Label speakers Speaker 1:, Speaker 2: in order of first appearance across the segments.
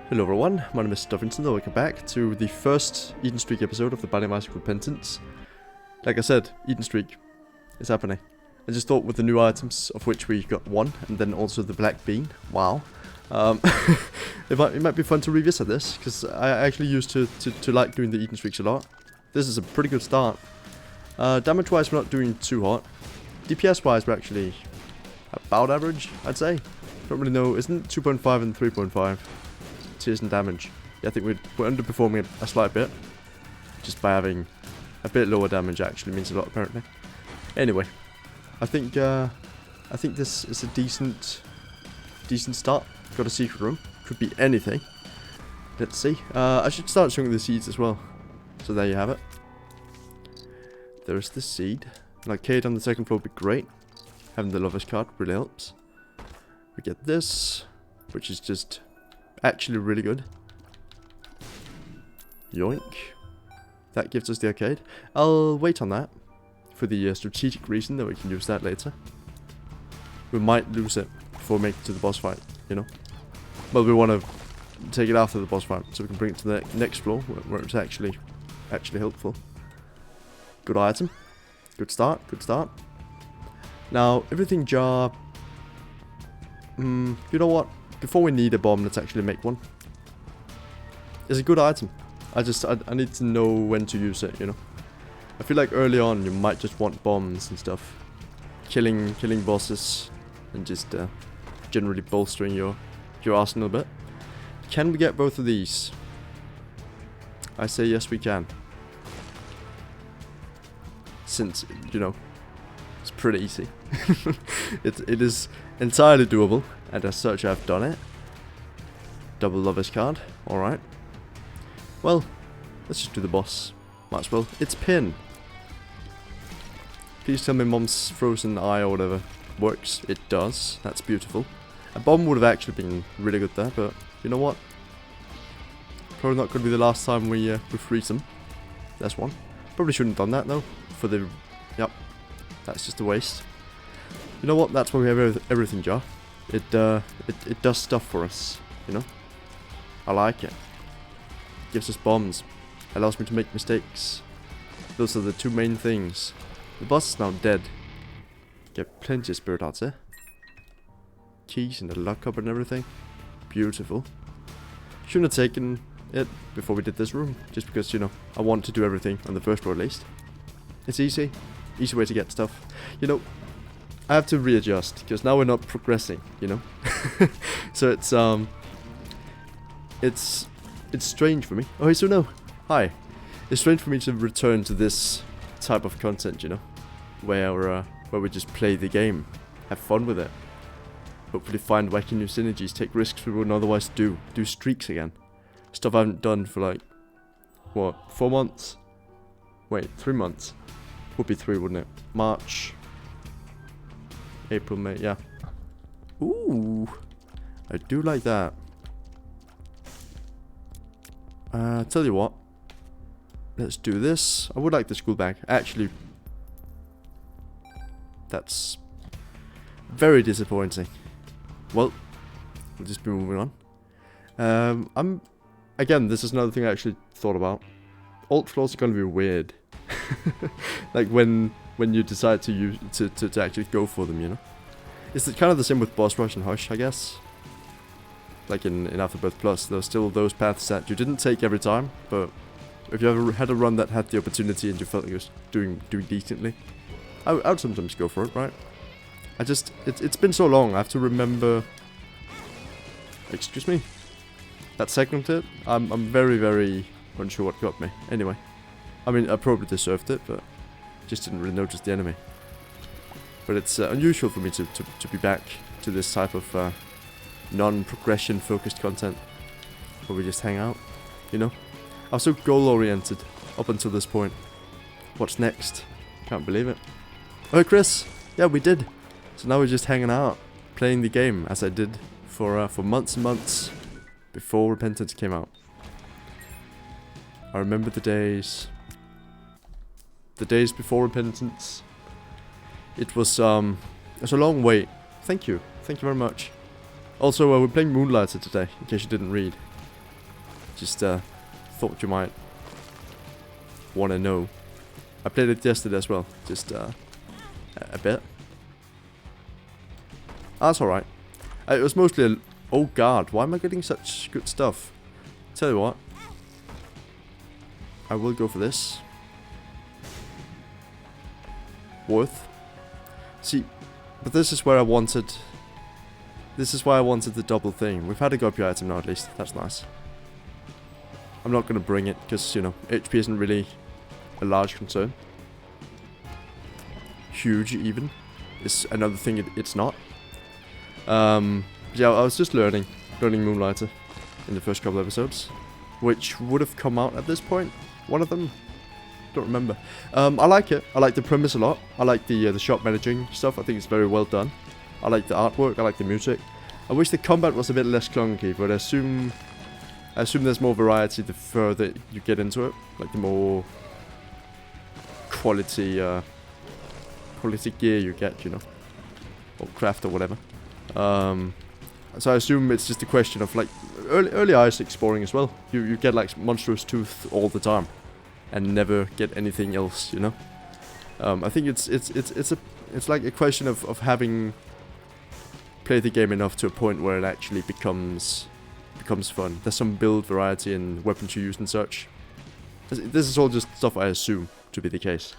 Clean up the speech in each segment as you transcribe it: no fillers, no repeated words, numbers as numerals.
Speaker 1: Hello everyone, my name is Stuffinson and welcome back to the first Eden Streak episode of the Binding of Isaac Repentance. Like I said, Eden Streak is happening. I just thought with the new items, of which we got one, and then also the black bean, wow. It might be fun to revisit this, because I actually used to like doing the Eden Streaks a lot. This is a pretty good start. Damage wise we're not doing too hot. DPS wise we're actually about average, I'd say. Don't really know, isn't 2.5 and 3.5? Tears and damage. Yeah, I think we're underperforming a slight bit. Just by having a bit lower damage actually means a lot apparently. Anyway, I think this is a decent start. Got a secret room. Could be anything. Let's see. I should start showing the seeds as well. So there you have it. There's the seed. An arcade on the second floor would be great. Having the lover's card really helps. We get this, which is just actually really good. Yoink. That gives us the arcade. I'll wait on that for the strategic reason that we can use that later. We might lose it before we make it to the boss fight, you know. But we want to take it after the boss fight so we can bring it to the next floor where it's actually helpful. Good item. Good start. Good start. Now, everything jar. You know what? Before we need a bomb, let's actually make one. It's a good item. I need to know when to use it, you know. I feel like early on you might just want bombs and stuff. Killing bosses and just generally bolstering your arsenal a bit. Can we get both of these? I say yes we can. Since, you know, it's pretty easy. It is entirely doable, and as such I've done it. Double lover's card, alright. Well, let's just do the boss. Might as well. It's Pin. Please tell me Mom's frozen eye or whatever works. It does. That's beautiful. A bomb would have actually been really good there, but you know what? Probably not going to be the last time we freeze them. That's one. Probably shouldn't have done that though. For the... Yep. That's just a waste. You know what? That's why we have everything jar. It does stuff for us, you know? I like it. Gives us bombs. Allows me to make mistakes. Those are the two main things. The boss is now dead. Get plenty of spirit hearts here. Keys and the luck cup and everything. Beautiful. Shouldn't have taken it before we did this room. Just because, you know, I want to do everything on the first floor at least. It's easy. Easy way to get stuff. You know, I have to readjust because now we're not progressing, you know. So it's strange for me. Oh, hey, so no. Hi. It's strange for me to return to this type of content, you know, where we just play the game, have fun with it, hopefully find wacky new synergies, take risks we wouldn't otherwise do streaks again. Stuff I haven't done for like what, 4 months? Wait, 3 months. Would be 3, wouldn't it? March. April, May, yeah. Ooh, I do like that. Tell you what. Let's do this. I would like the school bag. Actually, that's very disappointing. Well, we'll just be moving on. Again, this is another thing I actually thought about. Alt floors are gonna be weird. Like when you decide to use to actually go for them, you know. It's kind of the same with Boss Rush and Hush, I guess. Like in Afterbirth Plus, there's still those paths that you didn't take every time, but if you ever had a run that had the opportunity and you felt like you was doing decently, I would sometimes go for it, right? It's been so long, I have to remember. Excuse me. That second hit, I'm very unsure what got me. Anyway. I mean, I probably deserved it, but just didn't really notice the enemy. But it's unusual for me to be back to this type of non-progression focused content where we just hang out, you know? I was so goal-oriented up until this point. What's next? Can't believe it. Oh, Chris! Yeah, we did. So now we're just hanging out, playing the game as I did for months and months before Repentance came out. I remember the days. The days before Repentance. It was a long wait. Thank you very much. Also, we're playing Moonlighter today, in case you didn't read. Just thought you might want to know. I played it yesterday as well, just a bit. That's alright. It was mostly oh god, why am I getting such good stuff? Tell you what, I will go for this. Worth. See, but this is where I wanted. This is why I wanted the double thing. We've had a guppy item now at least. That's nice. I'm not gonna bring it because, you know, HP isn't really a large concern. Huge even is another thing it's not. Yeah, I was just learning Moonlighter in the first couple episodes, which would have come out at this point. One of them, don't remember. I like it. I like the premise a lot. I like the shop managing stuff. I think it's very well done. I like the artwork. I like the music. I wish the combat was a bit less clunky, but I assume there's more variety the further you get into it. Like the more quality gear you get, you know, or craft or whatever. So I assume it's just a question of like early Ice exploring as well. You get like monstrous tooth all the time, and never get anything else, you know. I think it's like a question of having played the game enough to a point where it actually becomes fun. There's some build variety and weapons you use and such. This is all just stuff I assume to be the case,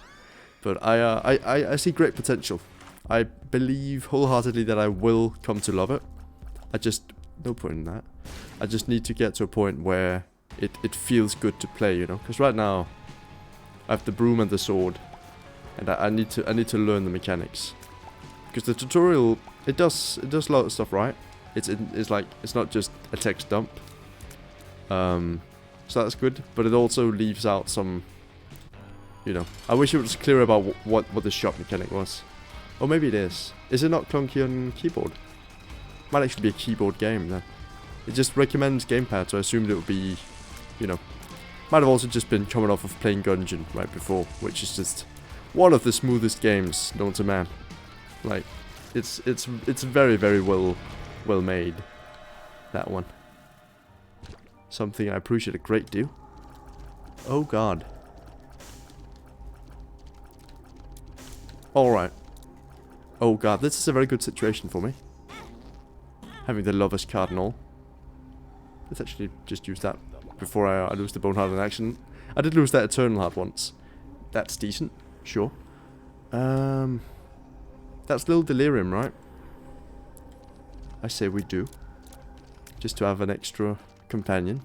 Speaker 1: but I see great potential. I believe wholeheartedly that I will come to love it. No point in that. I just need to get to a point where it feels good to play, you know. Because right now, I have the broom and the sword, and I need to learn the mechanics. Because the tutorial, it does a lot of stuff right. It's like it's not just a text dump. So that's good, but it also leaves out some. You know, I wish it was clear about what the shop mechanic was. Or maybe it is. Is it not clunky on keyboard? Might actually be a keyboard game then. It just recommends gamepad, so I assumed it would be, you know. Might have also just been coming off of playing Gungeon right before, which is just one of the smoothest games known to man. Like, it's very, very well made. That one. Something I appreciate a great deal. Oh god. Alright. Oh god, this is a very good situation for me. Having the Lover's card and all. Let's actually just use that before I lose the Bone Heart in action. I did lose that Eternal Heart once. That's decent, sure. That's Little Delirium, right? I say we do. Just to have an extra companion.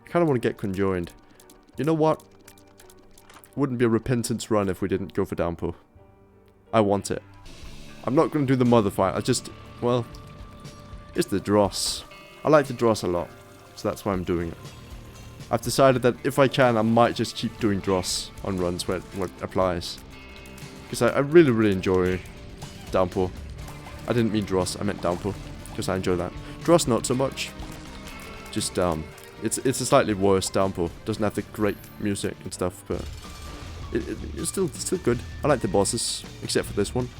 Speaker 1: I kind of want to get conjoined. You know what? Wouldn't be a repentance run if we didn't go for Downpour. I want it. I'm not going to do the mother fight. Well, it's the Dross. I like the Dross a lot, so that's why I'm doing it. I've decided that if I can, I might just keep doing Dross on runs where it applies. Because I really, really enjoy Downpour. I didn't mean Dross, I meant Downpour, because I enjoy that. Dross not so much. Just, it's a slightly worse Downpour. Doesn't have the great music and stuff, but it's still good. I like the bosses, except for this one.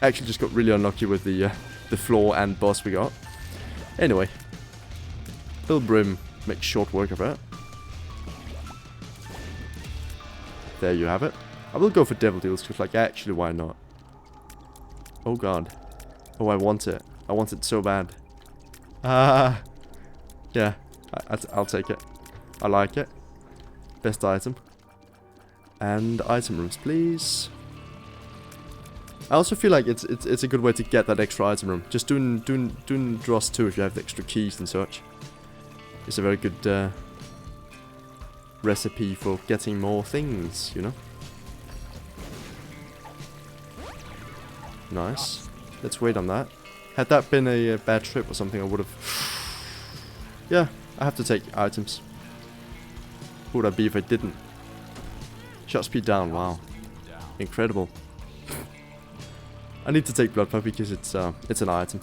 Speaker 1: I actually just got really unlucky with the floor and boss we got. Anyway, Bill Brim makes short work of it. There you have it. I will go for Devil Deals, because, like, actually, why not? Oh god. Oh, I want it. I want it so bad. Yeah, I'll take it. I like it. Best item. And item rooms, please. I also feel like it's a good way to get that extra item room. Just doing Dross too if you have the extra keys and such. It's a very good recipe for getting more things, you know. Nice. Let's wait on that. Had that been a bad trip or something, I would have. Yeah, I have to take items. Who would I be if I didn't? Shot speed down. Wow, incredible. I need to take Blood Puppy because it's an item.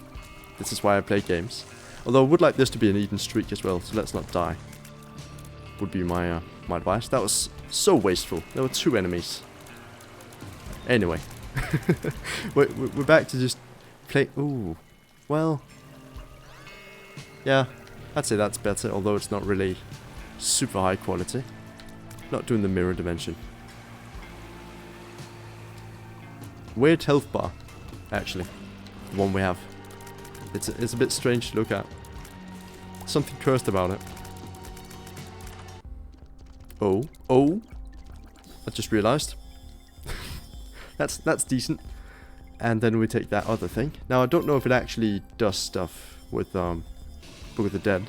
Speaker 1: This is why I play games. Although I would like this to be an even streak as well, so let's not die. Would be my my advice. That was so wasteful. There were 2 enemies. Anyway, we're back to just play. Ooh, well, yeah, I'd say that's better. Although it's not really super high quality. Not doing the mirror dimension. Weird health bar, actually. The one we have. It's a bit strange to look at. Something cursed about it. Oh. I just realized. That's decent. And then we take that other thing. Now I don't know if it actually does stuff with Book of the Dead,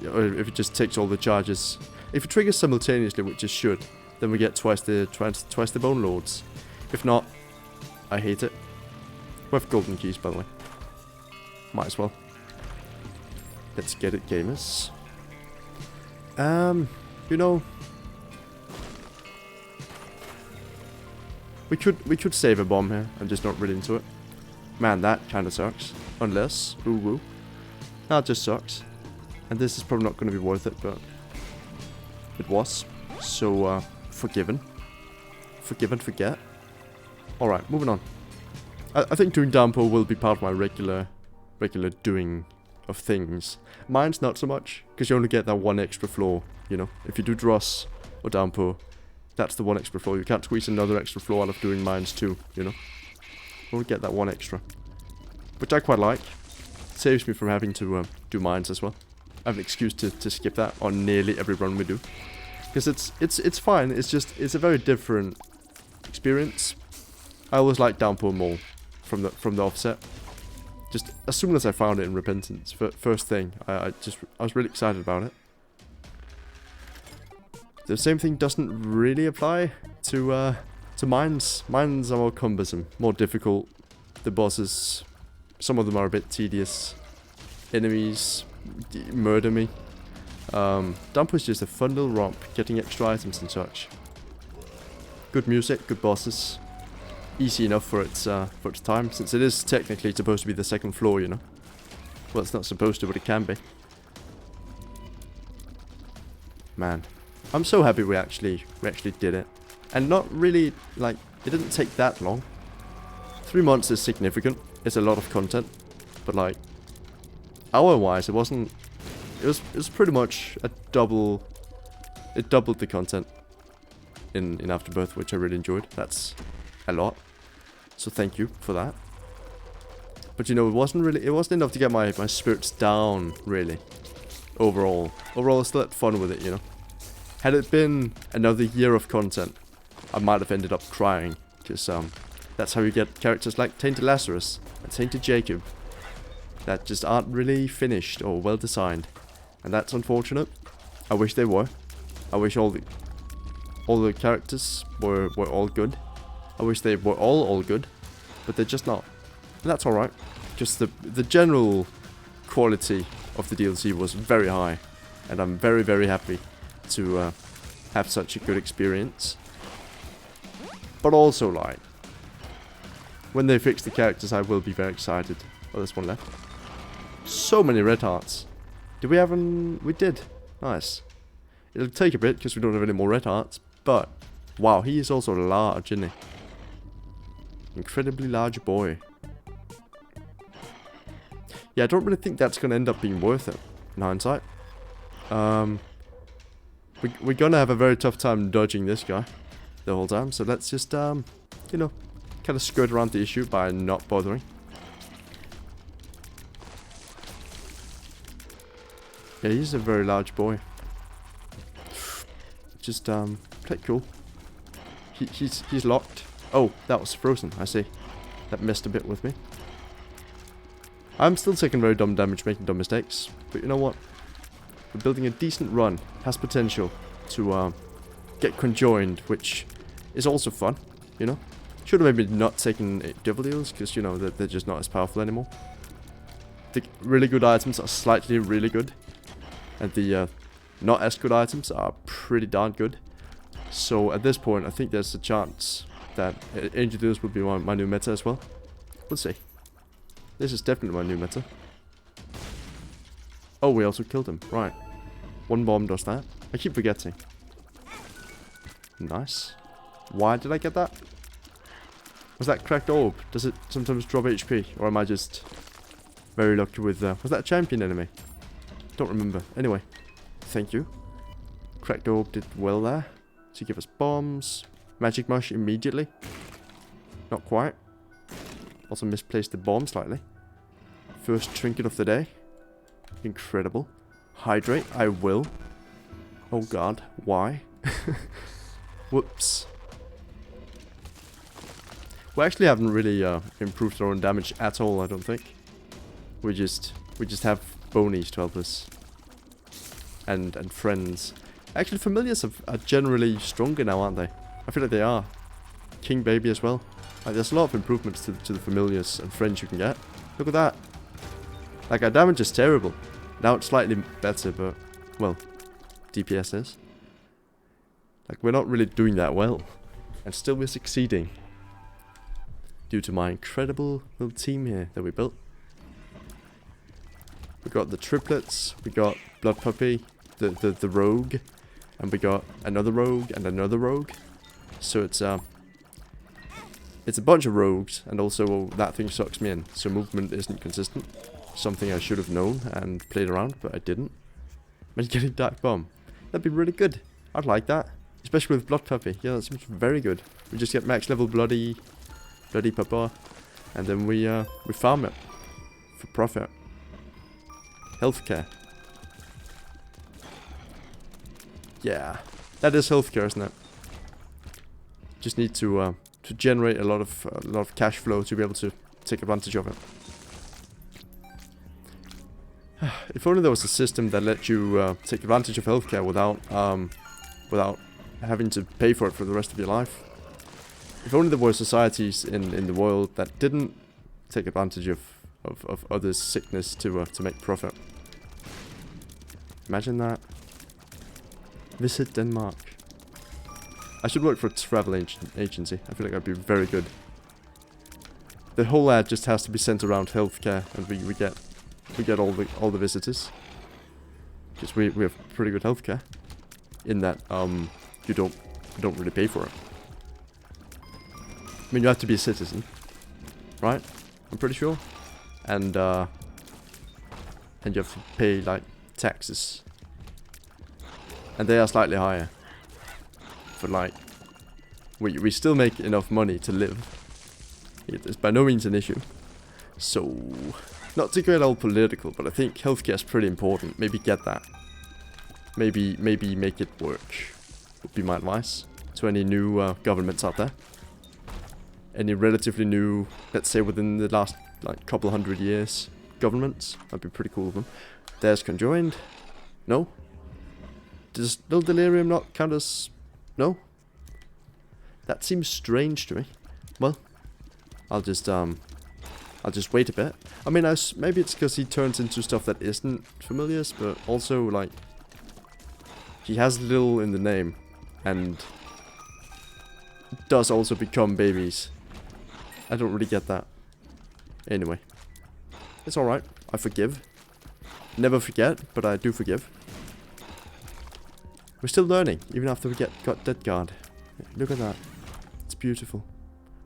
Speaker 1: or if it just takes all the charges. If it triggers simultaneously, which it should, then we get twice the Bone Lords. If not, I hate it. We have golden keys, by the way. Might as well. Let's get it, gamers. You know, we could save a bomb here. I'm just not really into it. Man, that kind of sucks. Unless, ooh, that just sucks. And this is probably not going to be worth it, but it was. So, forgiven. Forgive and forget. Alright, moving on. I think doing downpour will be part of my regular doing of things. Mine's not so much, because you only get that one extra floor, you know. If you do Dross or downpour, that's the one extra floor. You can't squeeze another extra floor out of doing mines too, you know. Only get that one extra. Which I quite like. Saves me from having to do mines as well. I have an excuse to skip that on nearly every run we do. Because it's fine, it's just, it's a very different experience. I always like downpour more from the offset. Just as soon as I found it in Repentance, first thing, I was really excited about it. The same thing doesn't really apply to mines. Mines are more cumbersome, more difficult. The bosses, some of them are a bit tedious. Enemies murder me. Downpour is just a fun little romp, getting extra items and such. Good music, good bosses. Easy enough for its time, since it is technically supposed to be the second floor, you know. Well, it's not supposed to, but it can be. Man, I'm so happy we actually did it, and not really like it didn't take that long. 3 months is significant. It's a lot of content, but like hour-wise, it wasn't. It was pretty much a double. It doubled the content in Afterbirth, which I really enjoyed. That's a lot, so thank you for that. But you know, it wasn't enough to get my spirits down, really. Overall I still had fun with it, you know. Had it been another year of content, I might have ended up crying, because that's how you get characters like Tainted Lazarus and Tainted Jacob that just aren't really finished or well designed, and that's unfortunate. I wish they were. I wish all the characters were all good. I wish they were all good, but they're just not. And that's alright, because the general quality of the DLC was very high, and I'm very, very happy to have such a good experience. But also, like, when they fix the characters, I will be very excited. Oh, there's one left. So many red hearts. Did we have an... We did. Nice. It'll take a bit, because we don't have any more red hearts, but... Wow, he is also large, isn't he? Incredibly large boy. Yeah, I don't really think that's going to end up being worth it, in hindsight. We're going to have a very tough time dodging this guy the whole time, so let's just, you know, kind of skirt around the issue by not bothering. Yeah, he's a very large boy. Just, play cool. He's locked. Oh, that was frozen, I see. That messed a bit with me. I'm still taking very dumb damage, making dumb mistakes. But you know what? We're building a decent run. Has potential to get conjoined, which is also fun, you know? Should have maybe not taken devil deals, because, you know, they're just not as powerful anymore. The really good items are slightly really good. And the not as good items are pretty darn good. So at this point, I think there's a chance that Angel Deals will be my new meta as well. We'll see. This is definitely my new meta. Oh, we also killed him. Right. One bomb does that. I keep forgetting. Nice. Why did I get that? Was that cracked orb? Does it sometimes drop HP? Or am I just very lucky with... was that a champion enemy? Don't remember. Anyway. Thank you. Cracked Orb did well there. To give us bombs. Magic Mush immediately. Not quite. Also misplaced the bomb slightly. First trinket of the day. Incredible. Hydrate, I will. Oh god, why? Whoops. We actually haven't really improved our own damage at all, I don't think. We just have bonies to help us. And friends. Actually, familiars are generally stronger now, aren't they? I feel like they are. King Baby as well. Like, there's a lot of improvements to the familiars and friends you can get. Look at that. Like, our damage is terrible. Now it's slightly better, but, well, DPS is. Like, we're not really doing that well. And still we're succeeding. Due to my incredible little team here that we built. We got the triplets, we got Blood Puppy, the rogue, and we got another rogue and another rogue. So it's a bunch of rogues, and also that thing sucks me in, so movement isn't consistent. Something I should have known and played around, but I didn't. Imagine getting Dark Bomb. That'd be really good. I'd like that. Especially with Blood Puppy. Yeah, that seems very good. We just get max level Bloody Papa, and then we farm it for profit. Healthcare. Yeah, that is healthcare, isn't it? Just need to generate a lot of cash flow to be able to take advantage of it. If only there was a system that let you take advantage of healthcare without having to pay for it for the rest of your life. If only there were societies in the world that didn't take advantage of others' sickness to make profit. Imagine that. Visit Denmark. I should work for a travel agency. I feel like I'd be very good. The whole ad just has to be sent around healthcare, and we get all the visitors. Because we have pretty good healthcare. In that you don't really pay for it. I mean, you have to be a citizen, right? I'm pretty sure, and you have to pay like taxes, and they are slightly higher. But like, we still make enough money to live. It is by no means an issue. So, not to get all political, but I think healthcare is pretty important. Maybe get that. Maybe make it work. Would be my advice to any new governments out there. Any relatively new, let's say within the last like couple hundred years, governments. That'd be pretty cool of them. There's conjoined. No. Does no delirium not count as? No. That seems strange to me. Well, I'll just wait a bit. I mean, maybe it's because he turns into stuff that isn't familiars, but also like he has little in the name, and does also become babies. I don't really get that. Anyway, it's alright. I forgive. Never forget, but I do forgive. We're still learning, even after we got Dead Guard. Look at that. It's beautiful.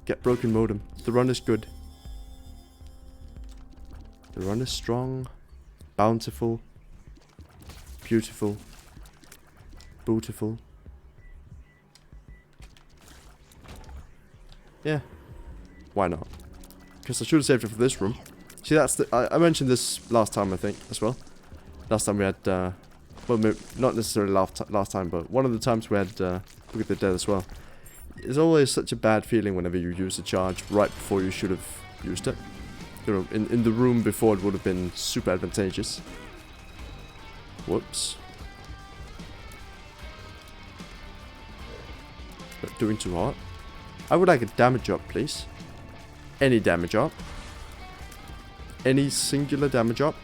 Speaker 1: Get Broken Modem. The run is good. The run is strong, bountiful, beautiful, bootiful. Yeah. Why not? Because I should have saved it for this room. See, that's the... I mentioned this last time, I think, as well. Last time we had... well, maybe not necessarily last time, but one of the times we had Book of the Dead as well. It's always such a bad feeling whenever you use a charge right before you should have used it. You know, in the room before it would have been super advantageous. Whoops. Not doing too hard. I would like a damage up, please. Any damage up. Any singular damage up.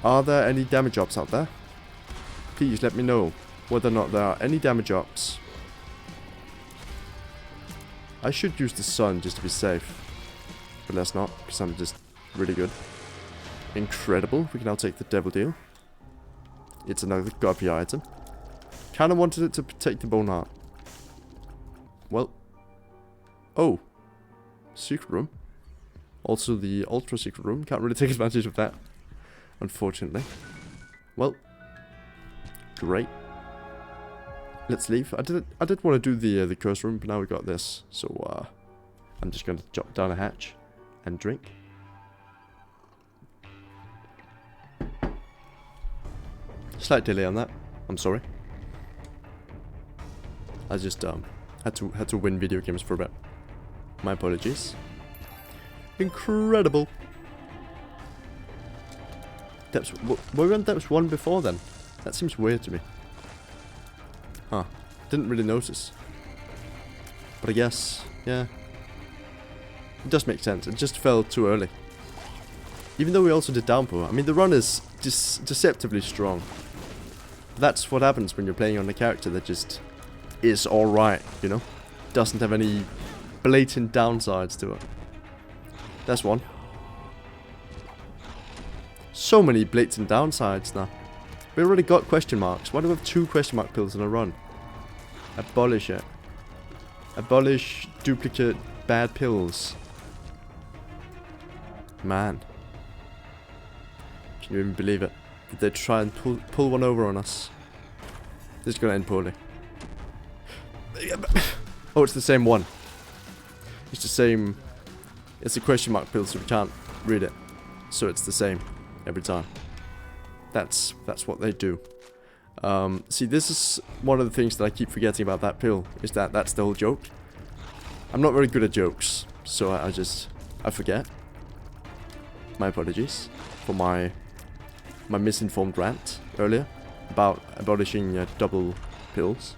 Speaker 1: Are there any damage ups out there? Please let me know whether or not there are any damage ups. I should use the sun just to be safe. But let's not, because I'm just really good. Incredible. We can now take the Devil Deal. It's another guppy item. Kinda wanted it to take the Bone Heart. Well. Oh. Secret room. Also the ultra secret room. Can't really take advantage of that. Unfortunately. Well. Great. Let's leave. I did want to do the curse room, but now we got this. So I'm just going to jump down a hatch and drink. Slight delay on that. I'm sorry. I just had to win video games for a bit. My apologies. Incredible. Depths. Were we on depths 1 before then? That seems weird to me. Huh. Didn't really notice. But I guess, yeah. It does make sense. It just fell too early. Even though we also did downpour. I mean, the run is deceptively strong. That's what happens when you're playing on a character that just is alright, you know? Doesn't have any blatant downsides to it. That's one. So many blatant downsides now. We already got question marks. Why do we have 2 question mark pills in a run? Abolish it. Abolish duplicate bad pills. Man. Can you even believe it? Did they try and pull one over on us? This is gonna end poorly. Oh, it's the same one. It's the same. It's a question mark pill, so we can't read it. So it's the same every time. That's what they do. See, this is one of the things that I keep forgetting about that pill. Is that that's the whole joke. I'm not very good at jokes, so I forget. My apologies for my misinformed rant earlier about abolishing double pills.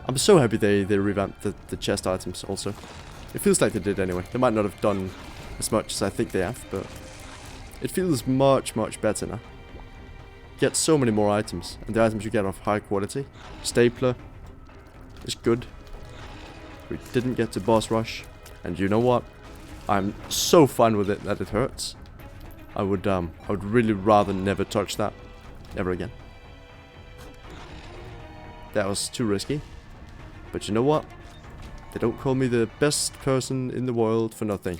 Speaker 1: I'm so happy they revamped the chest items also. It feels like they did anyway. They might not have done as much as I think they have, but it feels much, much better now. Get so many more items, and the items you get are of high quality. Stapler is good. We didn't get to boss rush, and you know what? I'm so fine with it that it hurts. I would really rather never touch that ever again. That was too risky. But you know what? They don't call me the best person in the world for nothing.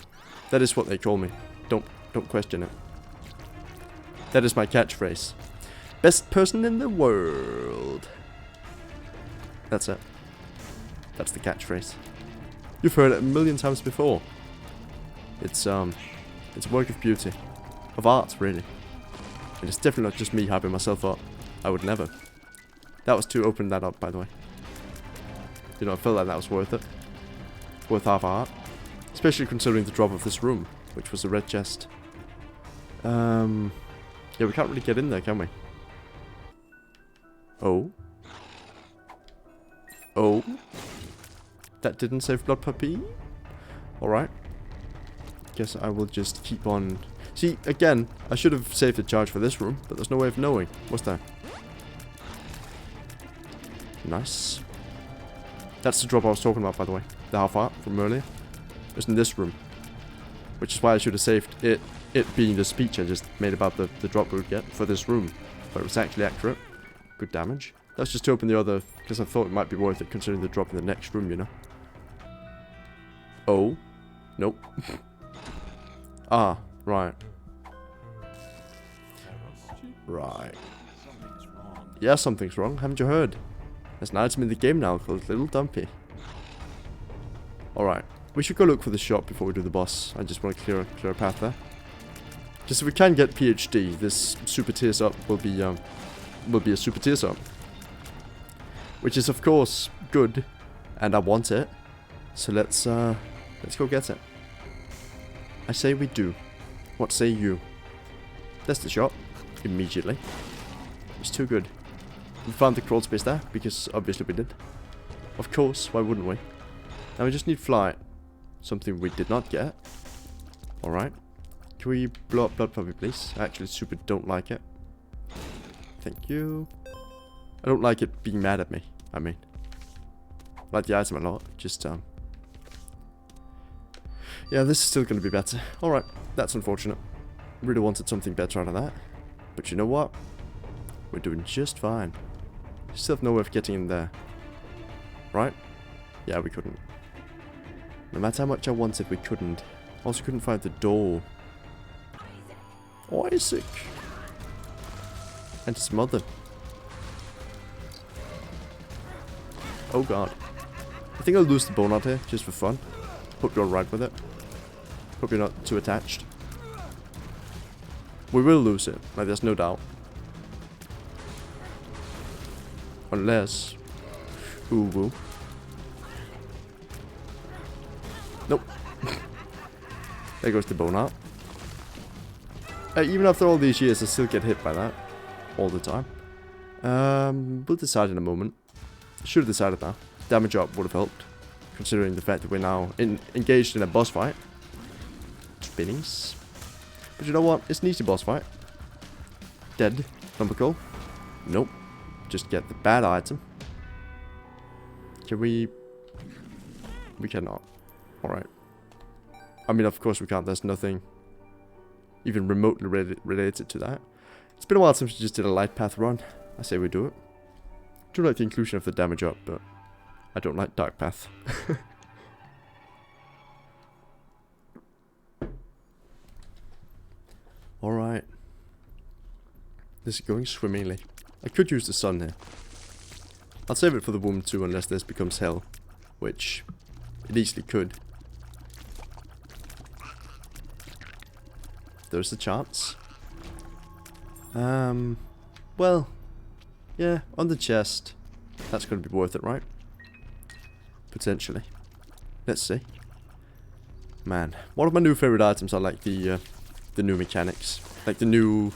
Speaker 1: That is what they call me. Don't question it. That is my catchphrase. Best person in the world. That's it. That's the catchphrase. You've heard it a million times before. It's a work of beauty. Of art, really. And it's definitely not just me hyping myself up. I would never. That was to open that up, by the way. You know, I felt like that was worth it. Worth half a heart. Especially considering the drop of this room, which was a red chest. Yeah, we can't really get in there, can we? Oh. Oh. That didn't save Blood Puppy? Alright. Guess I will just keep on... See, again, I should have saved the charge for this room, but there's no way of knowing. What's that? Nice. That's the drop I was talking about, by the way. The half art from earlier. It was in this room. Which is why I should have saved it being the speech I just made about the drop we would get for this room. But it was actually accurate. Good damage. That's just to open the other, because I thought it might be worth it considering the drop in the next room, you know. Oh. Nope. Ah, right. Right. Yeah, something's wrong. Haven't you heard? There's an item in the game now called Little Dumpy. Alright. We should go look for the shop before we do the boss. I just want to clear a path there. Just if we can get PhD, this super tears up will be a super tears up. Which is of course good, and I want it. So let's go get it. I say we do. What say you? That's the shop. Immediately. It's too good. We found the crawl space there, because obviously we did. Of course, why wouldn't we? Now we just need flight. Something we did not get. Alright. Can we blow up Blood Puppy, please? I actually super don't like it. Thank you. I don't like it being mad at me, I mean. I like the item a lot, just yeah, this is still going to be better. Alright, that's unfortunate. Really wanted something better out of that. But you know what? We're doing just fine. Still have no way of getting in there. Right? Yeah, we couldn't. No matter how much I wanted, we couldn't. Also couldn't find the door. Isaac! And his mother. Oh god. I think I'll lose the bone out here, just for fun. Hope you're alright with it. Hope you're not too attached. We will lose it, like there's no doubt. Unless... Ooh, woo. Nope. There goes the bone out. Even after all these years, I still get hit by that. All the time. We'll decide in a moment. Should have decided now. Damage up would have helped. Considering the fact that we're now engaged in a boss fight. Spinnies. But you know what? It's an easy boss fight. Dead. Thumperclaw. Nope. Just get the bad item. Can we... We cannot. Alright. I mean, of course we can't. There's nothing even remotely related to that. It's been a while since we just did a light path run. I say we do it. I do like the inclusion of the damage up, but I don't like dark path. Alright. This is going swimmingly. I could use the sun here. I'll save it for the womb too, unless this becomes hell. Which it easily could. There's a chance. Well, yeah, on the chest. That's going to be worth it, right? Potentially. Let's see. Man, one of my new favorite items are like the new mechanics. Like the new,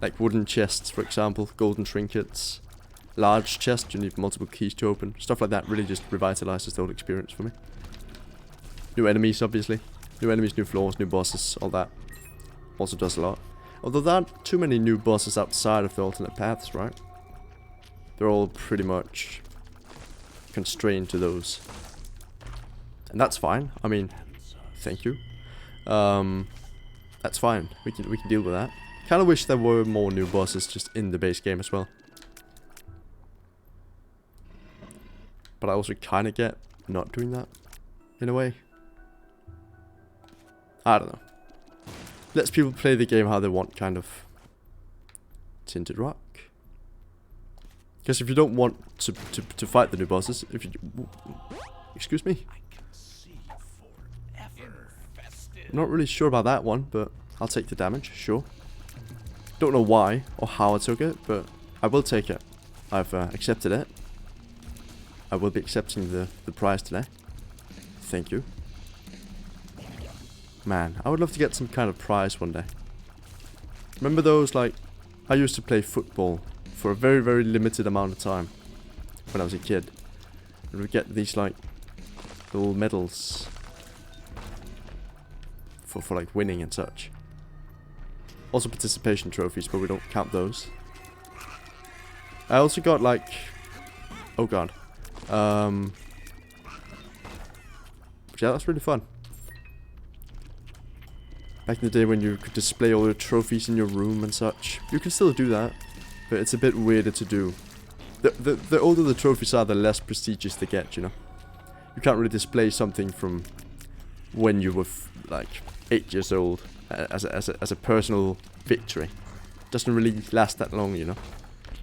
Speaker 1: like wooden chests, for example, golden trinkets. Large chest, you need multiple keys to open. Stuff like that really just revitalizes the whole experience for me. New enemies, obviously. New enemies, new floors, new bosses, all that. Also does a lot. Although there aren't too many new bosses outside of the alternate paths, right? They're all pretty much constrained to those. And that's fine. I mean, thank you. That's fine. We can deal with that. Kinda wish there were more new bosses just in the base game as well. But I also kinda get not doing that, in a way. I don't know. Lets people play the game how they want, kind of. Tinted Rock. Because if you don't want to fight the new bosses, if you... Excuse me? I'm not really sure about that one, but I'll take the damage, sure. Don't know why or how I took it, but I will take it. I've accepted it. I will be accepting the prize today. Thank you. Man, I would love to get some kind of prize one day. Remember those, like, I used to play football for a very, very limited amount of time when I was a kid. And we'd get these, like, little medals for like, winning and such. Also participation trophies, but we don't count those. I also got, like... Oh, God. But yeah, that's really fun. Back in the day when you could display all your trophies in your room and such. You can still do that, but it's a bit weirder to do. The older the trophies are, the less prestigious they get, you know? You can't really display something from when you were, like, 8 years old as a personal victory. It doesn't really last that long, you know?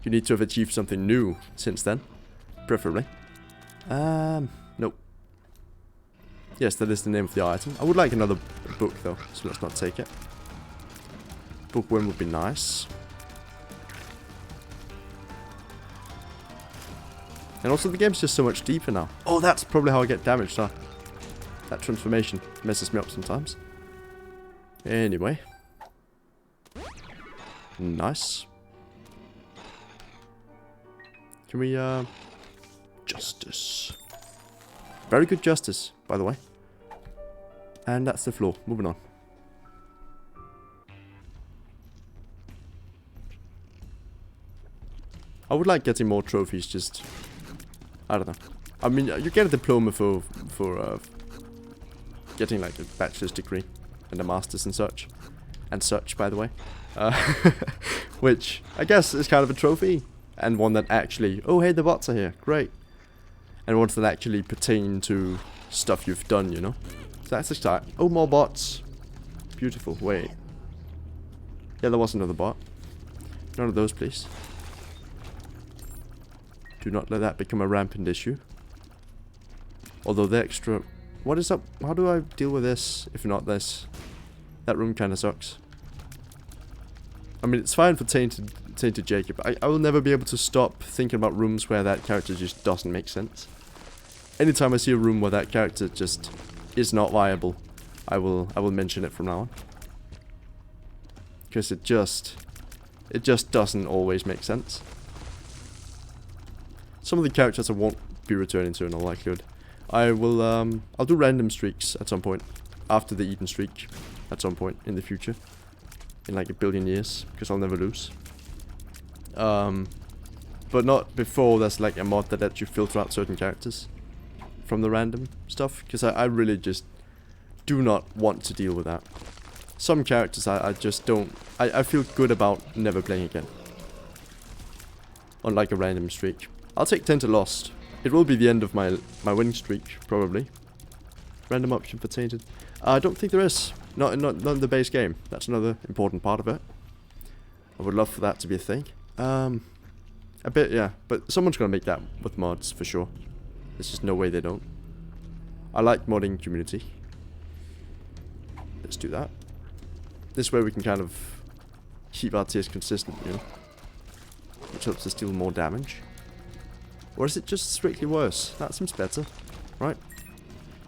Speaker 1: You need to have achieved something new since then, preferably. Nope. Yes, that is the name of the item. I would like another book, though, so let's not take it. Bookworm would be nice. And also, the game's just so much deeper now. Oh, that's probably how I get damaged, huh? That transformation messes me up sometimes. Anyway. Nice. Can we, Justice. Very good justice, by the way. And that's the floor. Moving on. I would like getting more trophies, just... I don't know. I mean, you get a diploma for getting, like, a bachelor's degree. And a master's and such. And such, by the way. Which, I guess, is kind of a trophy. And one that actually... Oh, hey, the bots are here. Great. And ones that actually pertain to stuff you've done, you know? So that's the start. Oh, more bots. Beautiful. Wait. Yeah, there was another bot. None of those, please. Do not let that become a rampant issue. Although the extra... What is up? How do I deal with this, if not this? That room kind of sucks. I mean, it's fine for Tainted Jacob. I will never be able to stop thinking about rooms where that character just doesn't make sense. Anytime I see a room where that character just is not viable, I will mention it from now on. Because it just doesn't always make sense. Some of the characters I won't be returning to in all likelihood. I'll do random streaks at some point. After the Eden streak. At some point in the future. In like 1 billion years. Because I'll never lose. But not before there's like a mod that lets you filter out certain characters. From the random stuff. Because I really just do not want to deal with that. Some characters I just don't... I feel good about never playing again. On like a random streak. I'll take Tainted Lost. It will be the end of my winning streak, probably. Random option for Tainted. I don't think there is. Not in the base game. That's another important part of it. I would love for that to be a thing. A bit, yeah. But someone's gonna make that with mods, for sure. There's just no way they don't. I like modding community. Let's do that. This way we can kind of keep our tiers consistent, you know. Which helps us deal more damage. Or is it just strictly worse? That seems better, right?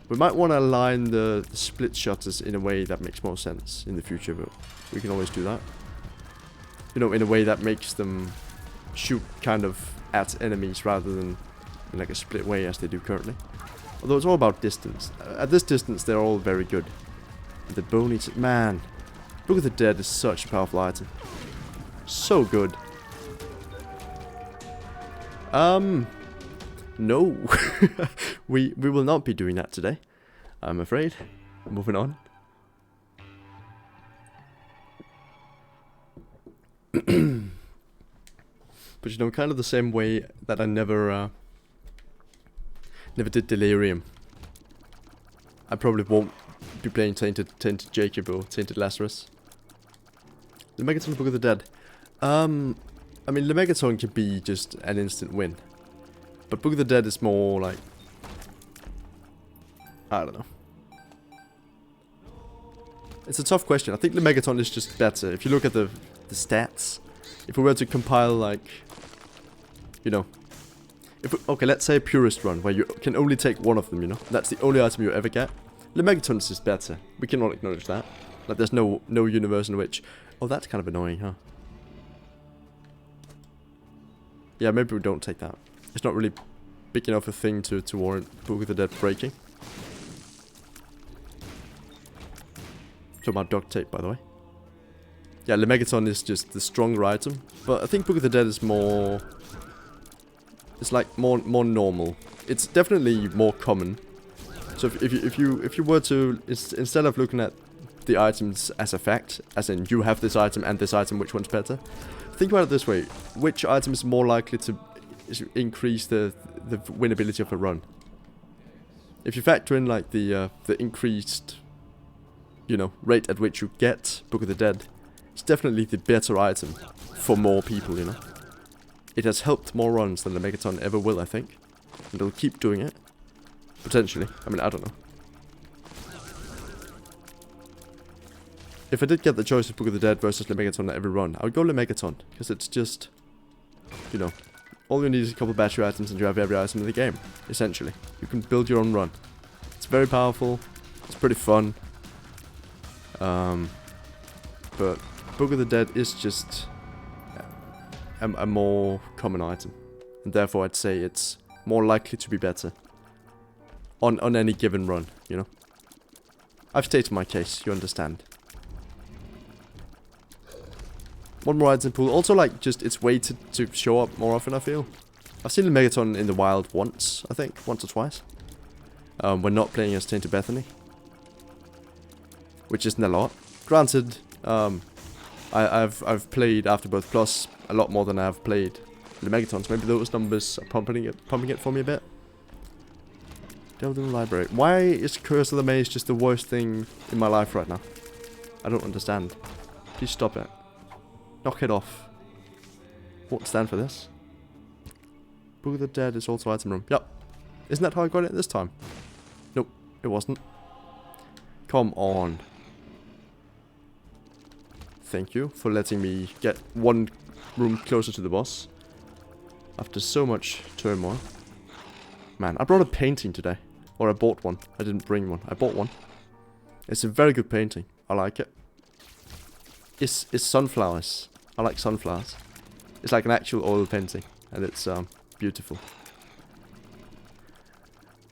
Speaker 1: We might want to align the split shutters in a way that makes more sense in the future, but we can always do that. You know, in a way that makes them shoot kind of at enemies rather than in like a split way as they do currently. Although it's all about distance. At this distance, they're all very good. The bony... Man, Book of the Dead is such a powerful item. So good. No. we will not be doing that today, I'm afraid. Moving on. But you know, kind of the same way that I never did Delirium. I probably won't be playing Tainted Jacob or Tainted Lazarus. The Megaton Book of the Dead. I mean, the Megaton can be just an instant win. But Book of the Dead is more like... I don't know. It's a tough question. I think the Megaton is just better. If you look at the stats, if we were to compile like... You know... Okay, let's say a purist run, where you can only take one of them, you know? That's the only item you ever get. The Megaton is just better. We cannot acknowledge that. Like, there's no universe in which... Oh, that's kind of annoying, huh? Yeah, maybe we don't take that. It's not really big enough a thing to warrant Book of the Dead breaking. Talking about duct tape, by the way. Yeah, the Megaton is just the stronger item. But I think Book of the Dead is more... It's like more normal. It's definitely more common. So if you were to... Instead of looking at the items as a fact, as in you have this item and this item, which one's better? Think about it this way. Which item is more likely to increase the winnability of a run? If you factor in like the increased, you know, rate at which you get Book of the Dead, it's definitely the better item for more people, you know. It has helped more runs than the Megaton ever will, I think. And it'll keep doing it. Potentially. I mean, I don't know. If I did get the choice of Book of the Dead versus the Megaton at every run, I would go the Megaton. Because it's just, you know, all you need is a couple battery items and you have every item in the game, essentially. You can build your own run. It's very powerful. It's pretty fun. But Book of the Dead is just a more common item. And therefore I'd say it's more likely to be better. On any given run, you know. I've stated my case, you understand. One more item pool. Also, like, just it's weighted to show up more often, I feel. I've seen the Megaton in the wild once, I think. Once or twice. When not playing as Tainted Bethany. Which isn't a lot. Granted, I've played Afterbirth Plus a lot more than I've played the Megatons. Maybe those numbers are pumping it for me a bit. Delvin Library. Why is Curse of the Maze just the worst thing in my life right now? I don't understand. Please stop it. Knock it off. Won't stand for this. Book of the Dead is also item room. Yep. Isn't that how I got it this time? Nope, it wasn't. Come on. Thank you for letting me get one room closer to the boss. After so much turmoil. Man, I brought a painting today. Or I bought one. I didn't bring one. I bought one. It's a very good painting. I like it. It's sunflowers. I like sunflowers. It's like an actual oil painting. And it's beautiful.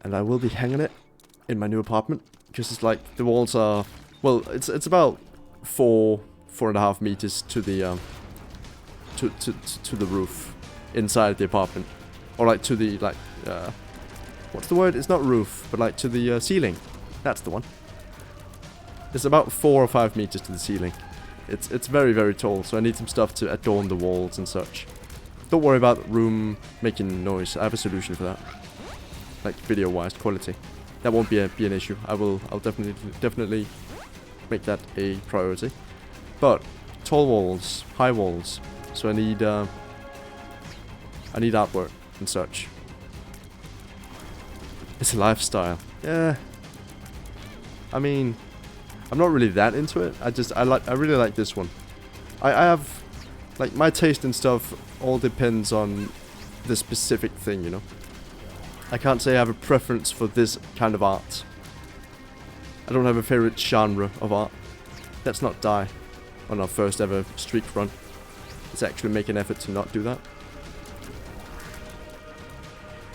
Speaker 1: And I will be hanging it in my new apartment. Because it's like, the walls are... Well, it's about 4.5 meters to the to the roof inside the apartment, or like to the what's the word? It's not roof, but like to the ceiling. That's the one. It's about 4 or 5 meters to the ceiling. It's very, very tall, so I need some stuff to adorn the walls and such. Don't worry about the room making noise. I have a solution for that. Like video-wise, quality. That won't be an issue. I'll definitely make that a priority. But tall walls, high walls. So I need artwork and such. It's a lifestyle. Yeah. I mean, I'm not really that into it. I really like this one. I have, like, my taste and stuff all depends on the specific thing, you know. I can't say I have a preference for this kind of art. I don't have a favorite genre of art. Let's not die on our first ever streak run. Let's actually make an effort to not do that.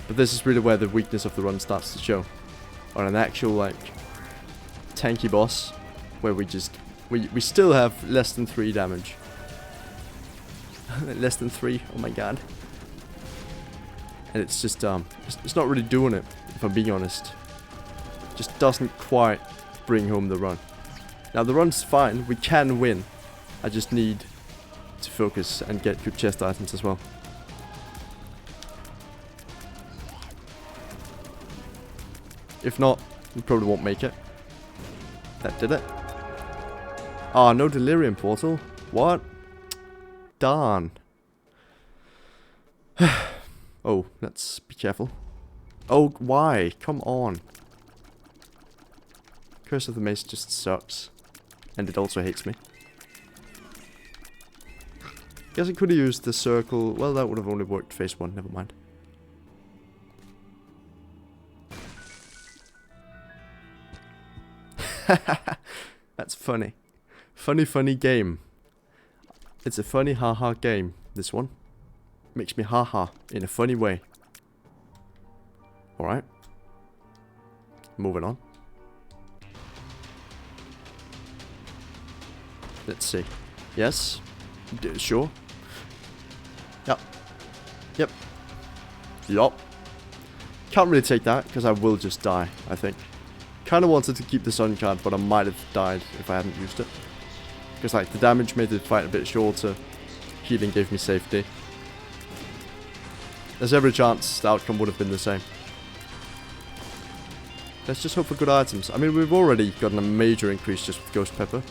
Speaker 1: But this is really where the weakness of the run starts to show. On an actual, like, tanky boss, where we still have less than 3 damage. Less than 3, oh my god. And it's just, it's not really doing it, if I'm being honest. Just doesn't quite bring home the run. Now the run's fine, we can win. I just need to focus and get good chest items as well. If not, we probably won't make it. That did it. Ah, no delirium portal. What? Darn. Oh, let's be careful. Oh, why? Come on. Curse of the Mace just sucks. And it also hates me. Guess I could have used the circle. Well, that would have only worked phase 1. Never mind. That's funny. Funny game. It's a funny haha game, this one. Makes me haha in a funny way. Alright. Moving on. Let's see. Yes. Sure. Yep. Yep. Yup. Can't really take that, because I will just die, I think. Kind of wanted to keep the sun card, but I might have died if I hadn't used it. Because like the damage made the fight a bit shorter. Healing gave me safety. There's every chance the outcome would have been the same. Let's just hope for good items. I mean, we've already gotten a major increase just with Ghost Pepper.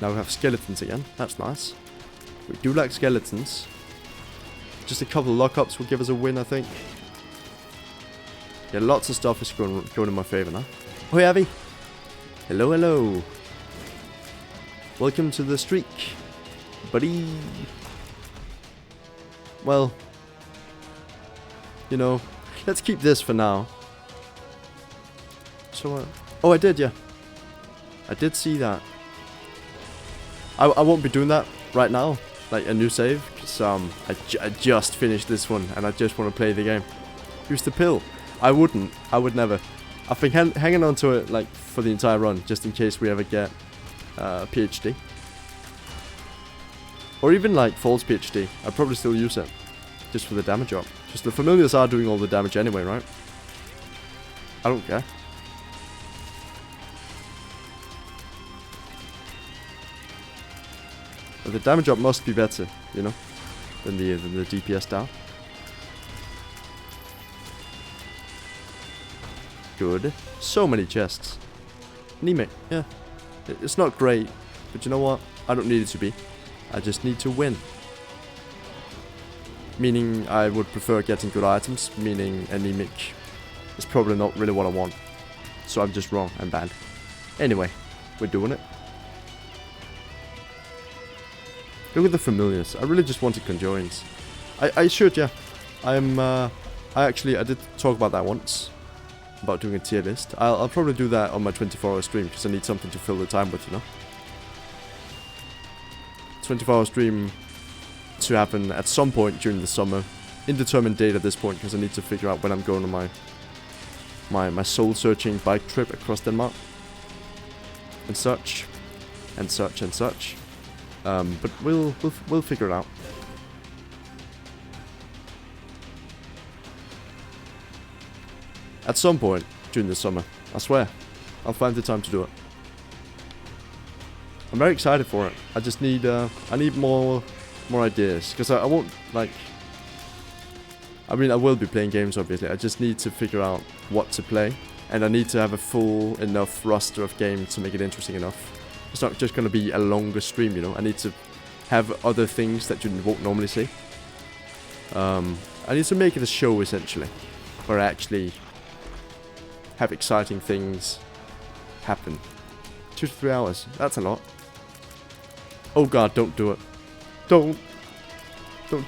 Speaker 1: Now we have skeletons again. That's nice. We do like skeletons. Just a couple of lockups will give us a win, I think. Yeah, lots of stuff is going in my favor now. Oh, hey, Abby. Hello, hello. Welcome to the streak, buddy. Well, you know, let's keep this for now. So, oh, I did, yeah. I did see that. I won't be doing that right now, like a new save, because I just finished this one and I just want to play the game. Use the pill. I wouldn't. I would never. I've been hanging on to it like for the entire run, just in case we ever get PhD. Or even like false PhD. I'd probably still use it. Just for the damage up. Just the familiars are doing all the damage anyway, right? I don't care. But the damage up must be better, you know, than the DPS down. Good. So many chests. Anemic, yeah. It's not great, but you know what? I don't need it to be. I just need to win. meaning I would prefer getting good items, meaning anemic is probably not really what I want. So I'm just wrong, I'm bad. Anyway, we're doing it. Look at the familiars. I really just wanted Conjurings. I should, yeah. I did talk about that once. About doing a tier list. I'll probably do that on my 24-hour stream, because I need something to fill the time with, you know. 24-hour stream to happen at some point during the summer. Indeterminate date at this point, because I need to figure out when I'm going on my soul-searching bike trip across Denmark. And such. And such and such. But we'll figure it out. At some point during the summer, I swear, I'll find the time to do it. I'm very excited for it. I just need, I need more ideas, because I won't, like, I mean, I will be playing games, obviously. I just need to figure out what to play, and I need to have a full enough roster of games to make it interesting enough. It's not just going to be a longer stream, you know. I need to have other things that you won't normally see. I need to make it a show, essentially, where I actually have exciting things happen. 2 to 3 hours. That's a lot. Oh god, don't do it. Don't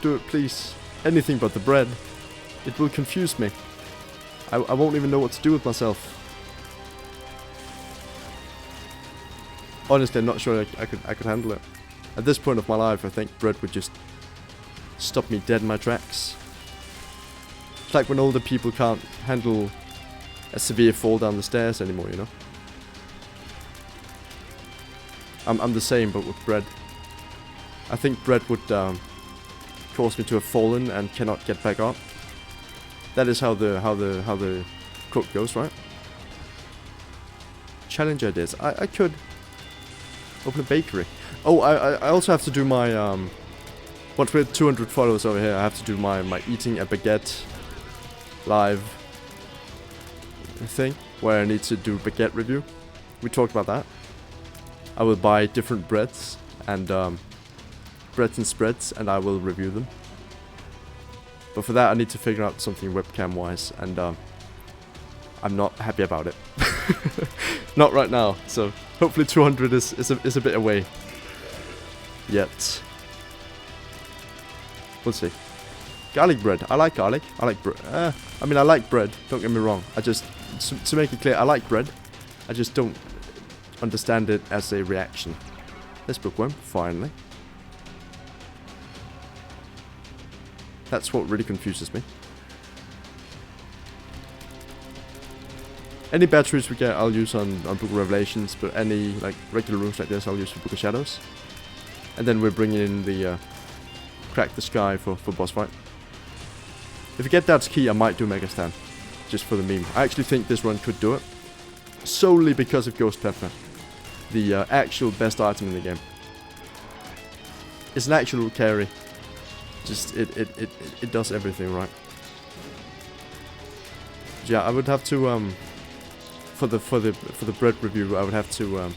Speaker 1: do it, please. Anything but the bread. It will confuse me. I won't even know what to do with myself. Honestly, I'm not sure I could handle it. At this point of my life, I think bread would just stop me dead in my tracks. It's like when older people can't handle a severe fall down the stairs anymore, you know? I'm the same, but with bread. I think bread would cause me to have fallen and cannot get back up. That is how the quote goes, right? Challenge ideas. I could open a bakery. Oh, I also have to do my once we're 200 followers over here, I have to do my eating a baguette live thing where I need to do baguette review. We talked about that. I will buy different breads and breads and spreads, and I will review them. But for that, I need to figure out something webcam-wise, and I'm not happy about it. Not right now. So hopefully 200 is a bit away. Yet. We'll see. Garlic bread. I like garlic. I like bread. I mean, I like bread. Don't get me wrong. I just, to make it clear, I like bread. I just don't understand it as a reaction. This bookworm, finally. That's what really confuses me. Any batteries we get, I'll use on Book of Revelations, but any like regular rooms like this, I'll use for Book of Shadows. And then we're bringing in the Crack the Sky for boss fight. If you get that key, I might do Mega Stand, just for the meme. I actually think this run could do it, solely because of Ghost Pepper, the actual best item in the game. It's an actual carry. Just it does everything right. Yeah, I would have to for the bread review, I would have to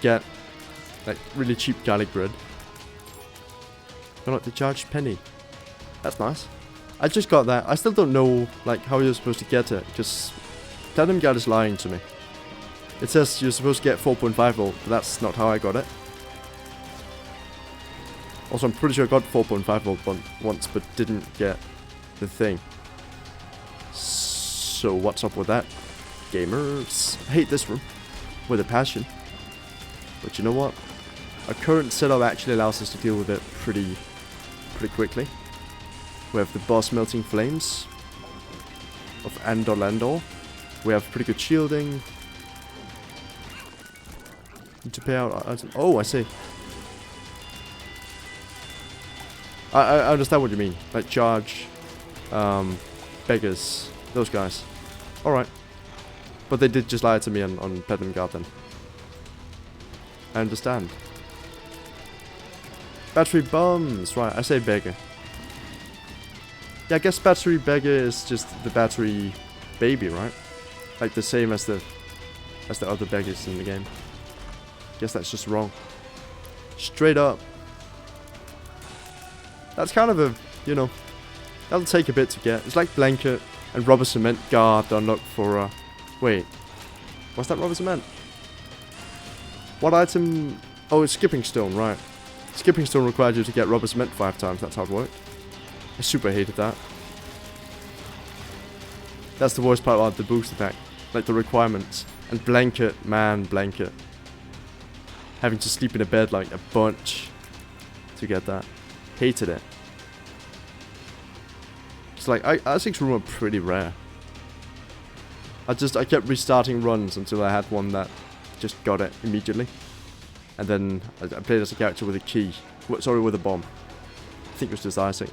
Speaker 1: get like really cheap garlic bread. Not the charged penny. That's nice. I just got that. I still don't know like how you're supposed to get it, because Platinum Guard is lying to me. It says you're supposed to get 4.5 volt, but that's not how I got it. Also, I'm pretty sure I got 4.5 volt once, but didn't get the thing. So what's up with that? Gamers. I hate this room with a passion. But you know what? Our current setup actually allows us to deal with it pretty quickly. We have the boss melting flames of Andor Landor. We have pretty good shielding. Need to pay out. Oh, I see. I understand what you mean. Like charge, beggars, those guys. Alright. But they did just lie to me on Platinum Guard then. I understand. Battery bombs, right, I say beggar. Yeah, I guess battery beggar is just the battery baby, right? Like the same as the other beggars in the game. Guess that's just wrong. Straight up. That's kind of a, you know, that'll take a bit to get. It's like Blanket and Rubber Cement Guard to unlock for, wait. What's that Rubber Cement? What item? Oh, it's Skipping Stone, right. Skipping Stone required you to get Rubber Cement 5 times, that's how it worked. I super hated that. That's the worst part about the booster pack. Like the requirements. And Blanket, man, Blanket. Having to sleep in a bed like a bunch to get that. Hated it. It's like, Isaac's room are pretty rare. I kept restarting runs until I had one that just got it immediately. And then I played as a character with a key. Sorry, with a bomb. I think it was just Isaac.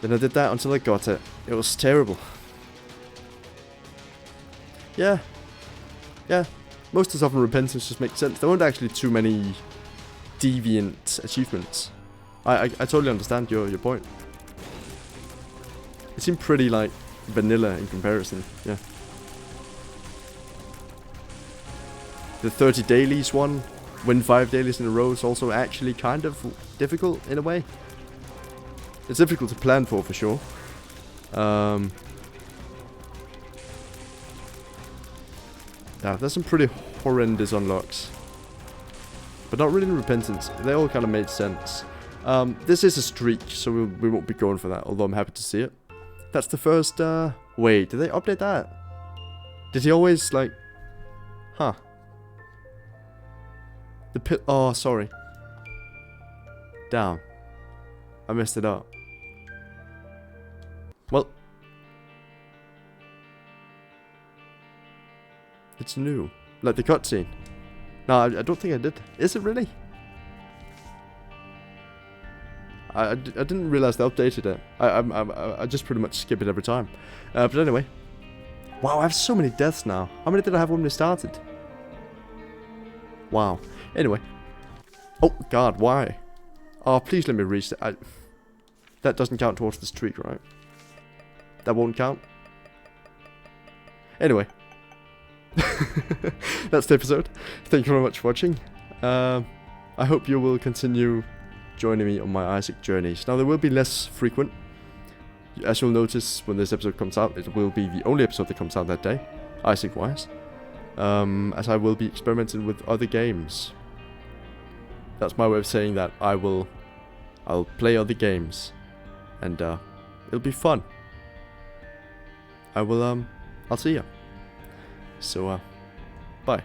Speaker 1: Then I did that until I got it. It was terrible. Yeah. Yeah. Most of Sovereign Repentance just makes sense. There weren't actually too many deviant achievements. I totally understand your point. It seemed pretty, like, vanilla in comparison. Yeah. The 30 dailies one, win 5 dailies in a row, is also actually kind of difficult in a way. It's difficult to plan for sure. Yeah, there's some pretty horrendous unlocks. But not really in Repentance. They all kind of made sense. This is a streak, so we won't be going for that, although I'm happy to see it. That's the first, wait, did they update that? Did he always, like... Huh. The pit... Oh, sorry. Damn. I messed it up. Well. It's new. Like the cutscene. No, I don't think I did. Is it really? I didn't realize they updated it. I just pretty much skip it every time. But anyway. Wow, I have so many deaths now. How many did I have when we started? Wow. Anyway. Oh, God, why? Oh, please let me reach that. That doesn't count towards the streak, right? That won't count? Anyway. That's the episode. Thank you very much for watching. I hope you will continue joining me on my Isaac journeys. Now, they will be less frequent. As you'll notice when this episode comes out, it will be the only episode that comes out that day, Isaac-wise. As I will be experimenting with other games. That's my way of saying that I'll play other games. And it'll be fun. I'll see ya. So, bye.